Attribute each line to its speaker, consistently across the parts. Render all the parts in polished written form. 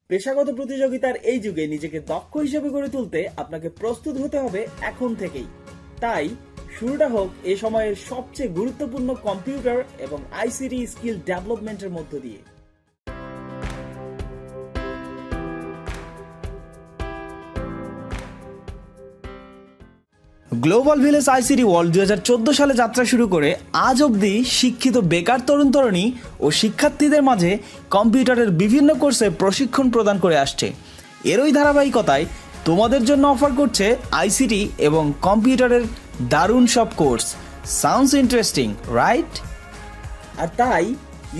Speaker 1: পেশাগত প্রতিযোগিতার এই যুগে নিজেকে দক্ষ হিসেবে গড়ে তুলতে আপনাকে প্রস্তুত হতে হবে এখন থেকেই। তাই শুরুটা হোক এ সময়ের সবচেয়ে গুরুত্বপূর্ণ কম্পিউটার এবং আইসিটি স্কিল ডেভেলপমেন্টের মধ্য দিয়ে। গ্লোবাল ভিলেজ আইসিটি ওয়ার্ল্ড 2014 সালে যাত্রা শুরু করে আজ অবধি শিক্ষিত বেকার তরুণ তরুণী ও শিক্ষার্থীদের মাঝে কম্পিউটারের বিভিন্ন কোর্সে প্রশিক্ষণ প্রদান করে আসছে। এরই ধারাবাহিকতায় তোমাদের জন্য অফার করছে আইসিটি এবং কম্পিউটারের দারুণ সব কোর্স। Sounds interesting, right? আর তাই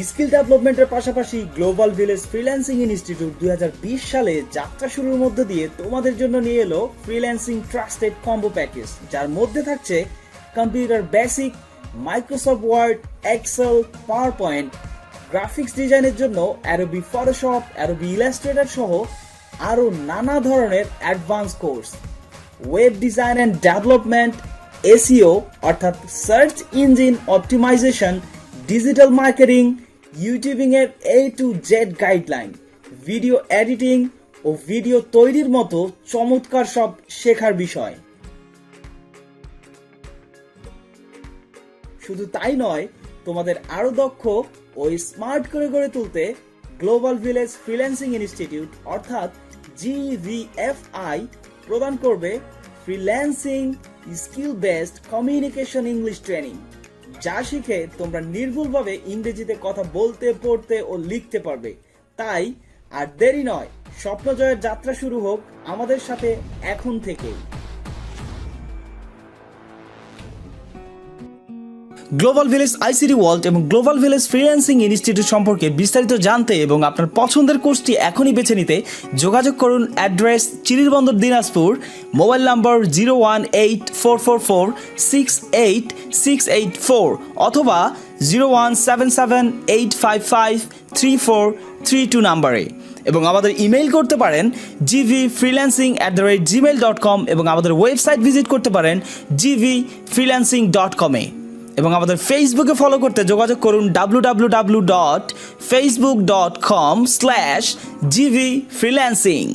Speaker 1: স্কিল ডেভেলপমেন্টের পাশাপাশি গ্লোবাল ভিলেজ ফ্রিল্যান্সিং ইনস্টিটিউট 2020 সালে যাত্রা শুরুর মধ্য দিয়ে তোমাদের জন্য নিয়ে এলো ফ্রিল্যান্সিং ট্রাস্টেড কম্বো প্যাকেজ, যার মধ্যে থাকছে computer basic, Microsoft Word, Excel, PowerPoint, graphics ডিজাইনের জন্য অ্যাডোবি ফটোশপ, অ্যাডোবি ইলাস্ট্রেটর সহ আরও নানা ধরনের advance course, web design and development, SEO অর্থাৎ search engine optimisation, digital marketing, YouTubing এর A to Z guideline, video editing ও video তৈরির মতো চমৎকার সব শেখার বিষয়। শুধু তাই নয়, তোমাদের আরো দক্ষ ও স্মার্ট করে গড়ে তুলতে গ্লোবাল ভিলেজ ফ্রিল্যান্সিং ইনস্টিটিউট অর্থাৎ GVFI প্রদান করবে freelancing skill based communication English training, যা শিখে তোমরা নির্ভুলভাবে ইংরেজিতে কথা বলতে, পড়তে ও লিখতে পারবে। তাই আর দেরি নয়, স্বপ্ন জয়ের যাত্রা শুরু হোক আমাদের সাথে এখন থেকেই। গ্লোবাল ভিলেজ আইসিটি ওয়ার্ল্ড এবং গ্লোবাল ভিলেজ ফ্রিল্যান্সিং ইনস্টিটিউট সম্পর্কে বিস্তারিত জানতে এবং আপনার পছন্দের কোর্সটি এখনই বেছে নিতে যোগাযোগ করুন। অ্যাড্রেস চিরিরবন্দর, দিনাজপুর, মোবাইল নম্বর 01844468684 অথবা 01778553432 নাম্বারে, এবং আমাদের ইমেইল করতে পারেন gvfreelancing@gmail.com এবং আমাদের ওয়েবসাইট ভিজিট করতে পারেন gvfreelancing.com এবং আমাদের ফেসবুকে ফলো করতে যোগাযোগ করুন www.facebook.com/gvfreelancing।